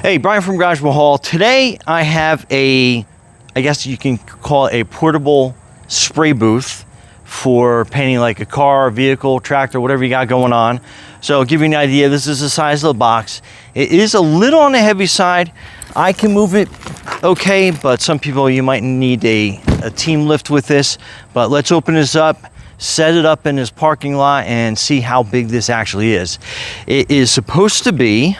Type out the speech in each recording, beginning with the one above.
Hey, Brian from Garage Hall. Today I have I guess you can call it a portable spray booth for painting like a car, vehicle, tractor, whatever you got going on. So I'll give you an idea. This is the size of the box. It is a little on the heavy side. I can move it okay, but some people, you might need a team lift with this. But let's open this up, set it up in this parking lot, and see how big this actually is. It is supposed to be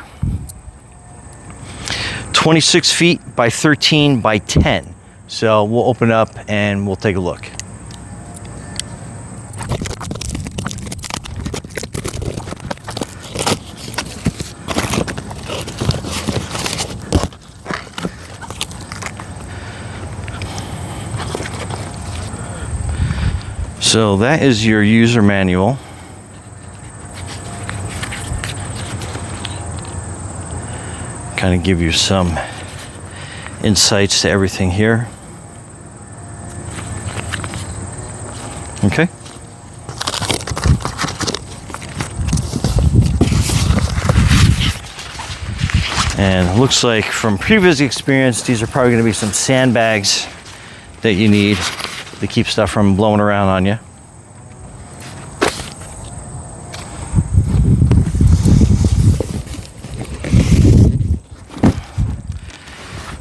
26 feet by 13 by 10. So we'll open up and we'll take a look. So that is your user manual. Kind of give you some insights to everything here. Okay. And it looks like from previous experience, these are probably going to be some sandbags that you need to keep stuff from blowing around on you.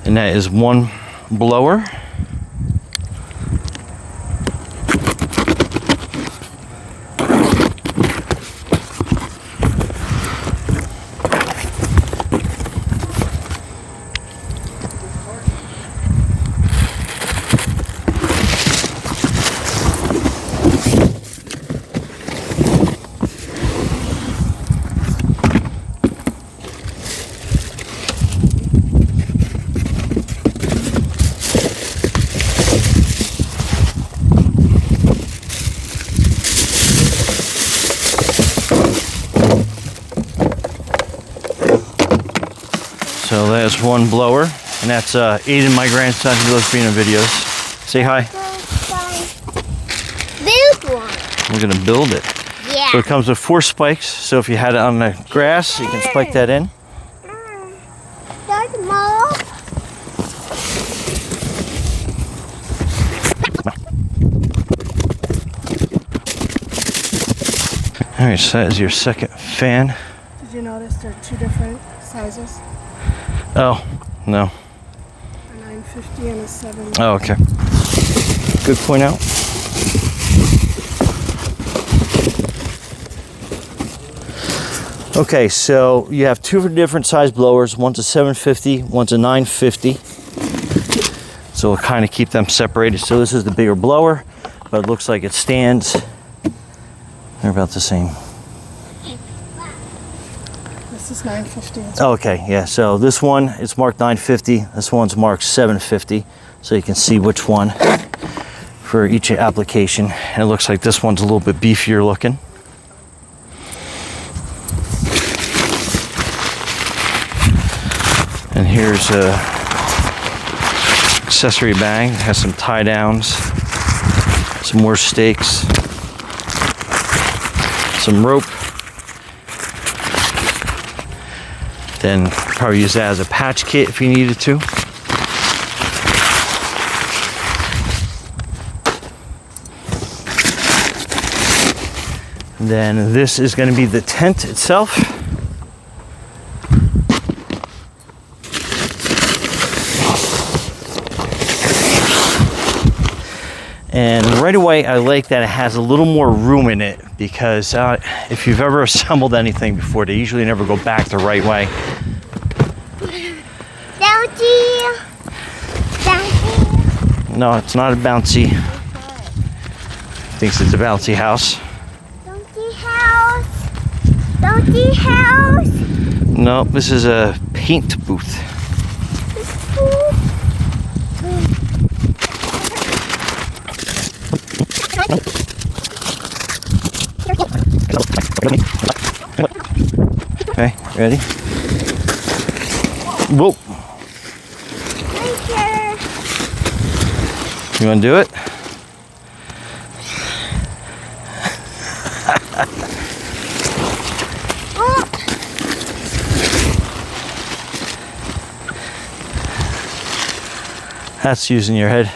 And that is one blower. So that's one blower, and that's Aiden, my grandson, who loves being in videos. Say hi. Build one. We're gonna build it. Yeah. So it comes with 4 spikes. So if you had it on the grass, you can spike that in. There's more. All right, so that is your second fan. Did you notice they're 2 different sizes? Oh, no. A 950 and a 7. Oh, okay. Good point out. Okay, so you have 2 different size blowers. One's a 750, one's a 950. So we'll kind of keep them separated. So this is the bigger blower, but it looks like it stands. They're about the same. This is 950. Oh, okay, yeah, so this one is marked 950, this one's marked 750, so you can see which one for each application. And it looks like this one's a little bit beefier looking. And here's a accessory bag. It has some tie downs, some more stakes, some rope. Then probably use that as a patch kit if you needed to. Then this is going to be the tent itself. And right away, I like that it has a little more room in it, because if you've ever assembled anything before, they usually never go back the right way. Bouncy. Bouncy. No, it's not a bouncy. Thinks it's a bouncy house. Bouncy house. Bouncy house. No, this is a paint booth. Okay, ready? Whoa. You want to do it? That's using your head.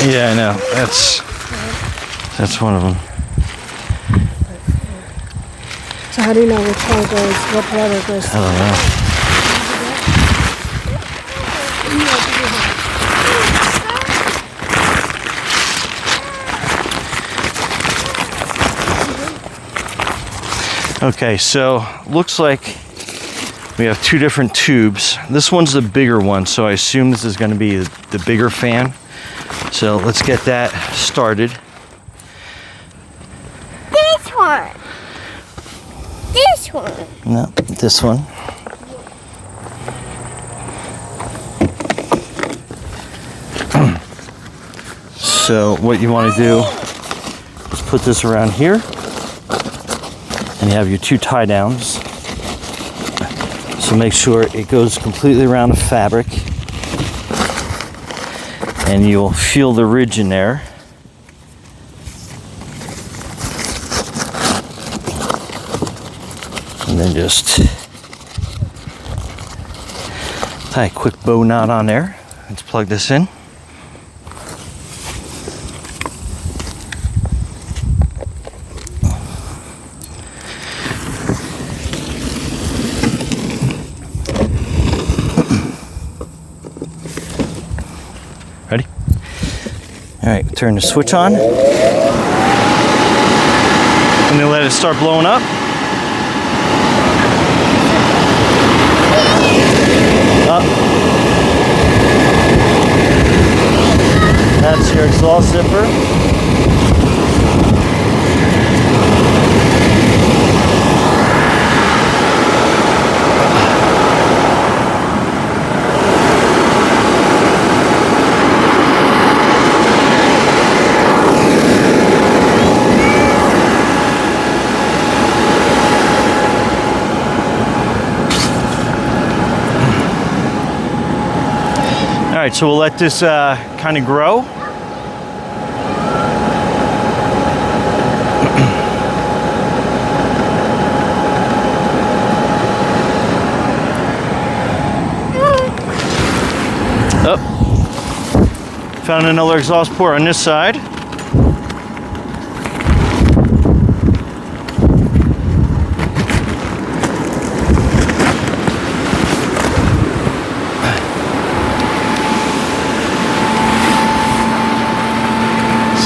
Yeah, I know. That's one of them. So how do you know which one goes, what letter goes? I don't know. Okay, so looks like we have two different tubes. This one's the bigger one, so I assume this is going to be the bigger fan. So let's get that started. This one. This one. No, this one. So what you want to do is put this around here, and you have your two tie downs. So make sure it goes completely around the fabric, and you'll feel the ridge in there. And then just tie a quick bow knot on there. Let's plug this in. Ready? All right, turn the switch on. And then let it start blowing up. Up. That's your exhaust zipper. All right, so we'll let this kind of grow. Oh, found another exhaust port on this side.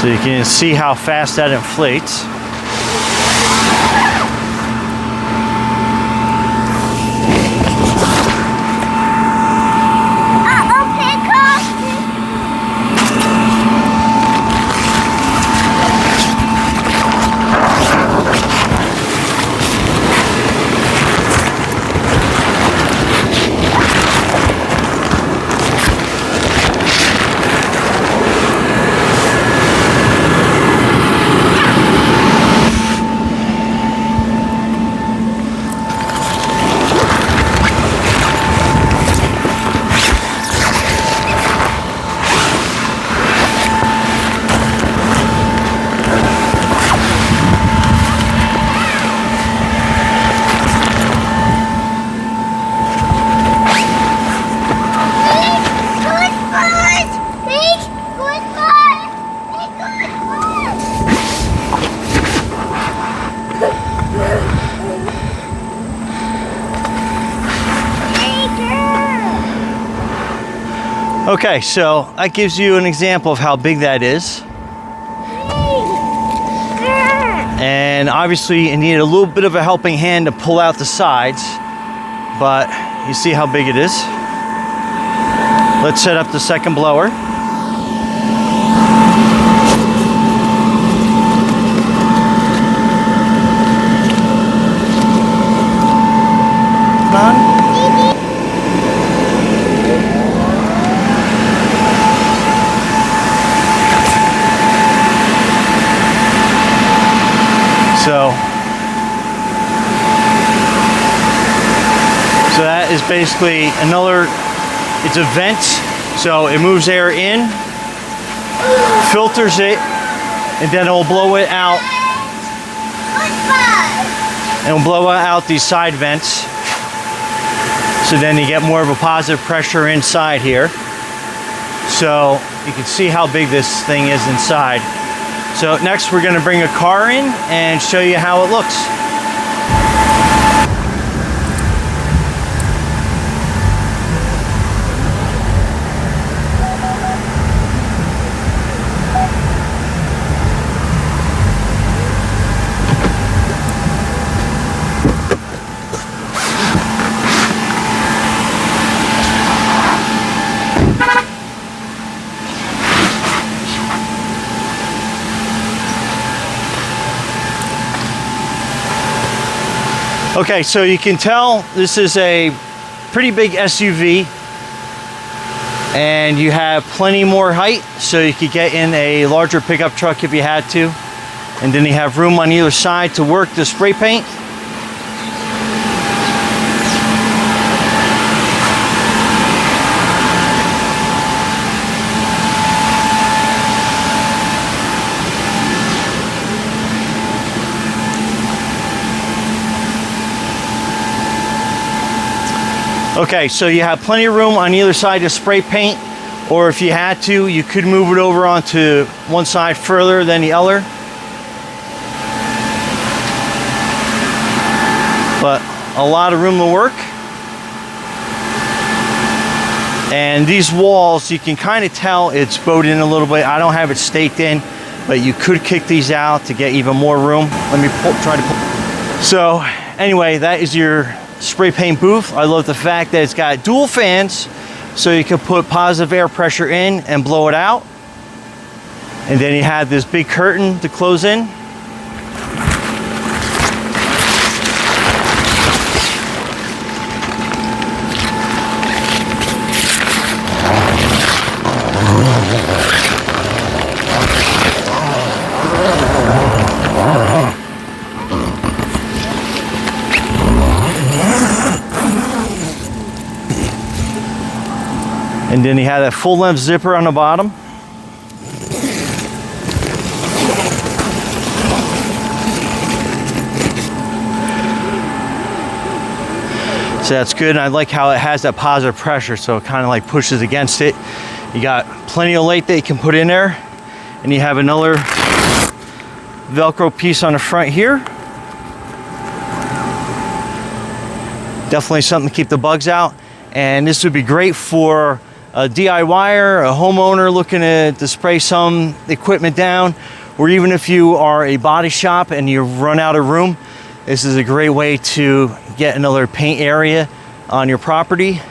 So you can see how fast that inflates. Okay, so that gives you an example of how big that is. And obviously you need a little bit of a helping hand to pull out the sides, but you see how big it is. Let's set up the second blower. So that is basically another, it's a vent. So it moves air in, filters it, and then it will blow it out. And it will blow out these side vents. So then you get more of a positive pressure inside here. So you can see how big this thing is inside. So next we're going to bring a car in and show you how it looks. Okay, so you can tell this is a pretty big SUV, and you have plenty more height, so you could get in a larger pickup truck if you had to. And then you have room on either side to work the spray paint. Okay, so you have plenty of room on either side to spray paint, or if you had to, you could move it over onto one side further than the other. But a lot of room to work. And these walls, you can kind of tell it's bowed in a little bit. I don't have it staked in, but you could kick these out to get even more room. Let me try to pull. So anyway, that is your spray paint booth. I love the fact that it's got dual fans, so you can put positive air pressure in and blow it out. And then you have this big curtain to close in. And then you have that full length zipper on the bottom. So that's good, and I like how it has that positive pressure, so it kind of like pushes against it. You got plenty of light that you can put in there, and you have another Velcro piece on the front here. Definitely something to keep the bugs out, and this would be great for a DIYer, a homeowner looking to spray some equipment down, or even if you are a body shop and you run out of room, this is a great way to get another paint area on your property.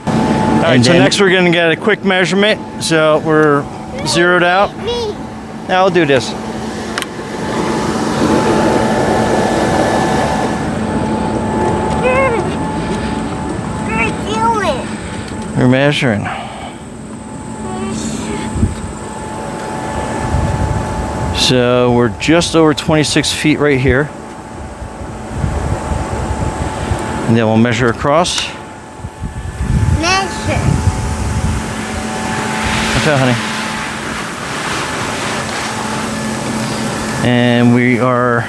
All right, so next we're gonna get a quick measurement. So we're zeroed out. Now I'll do this. We're measuring. So we're just over 26 feet right here. And then we'll measure across. Measure. Okay, honey. And we are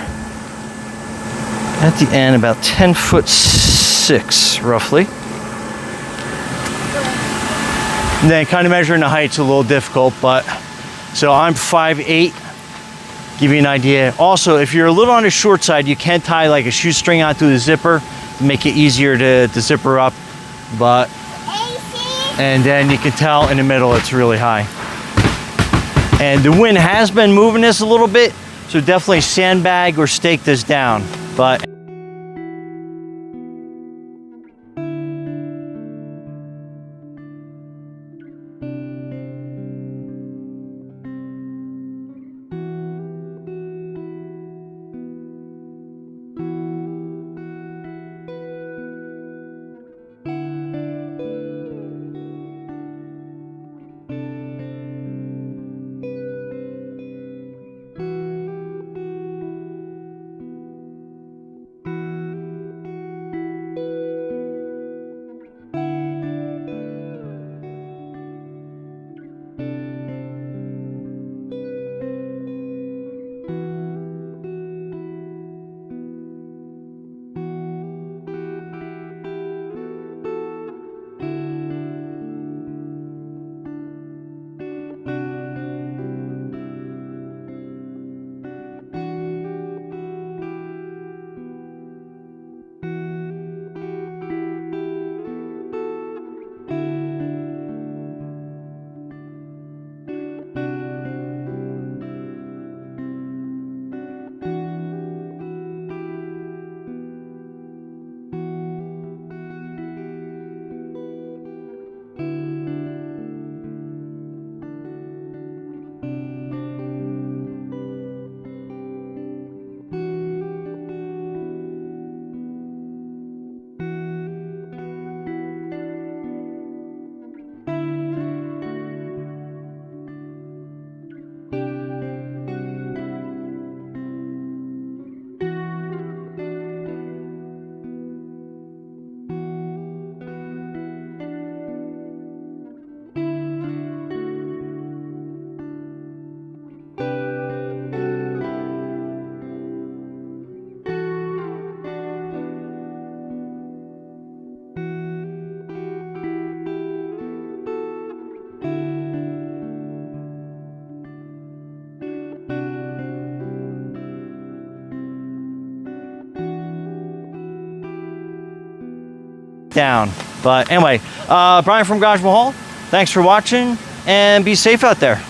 at the end about 10'6" roughly. And then kind of measuring the height's a little difficult, but so I'm 5'8", give you an idea. Also, if you're a little on the short side, you can tie like a shoestring onto the zipper to make it easier to zipper up, but, and then you can tell in the middle it's really high. And the wind has been moving this a little bit, so definitely sandbag or stake this down, but down. But anyway, Brian from Garage Mahal, thanks for watching and be safe out there.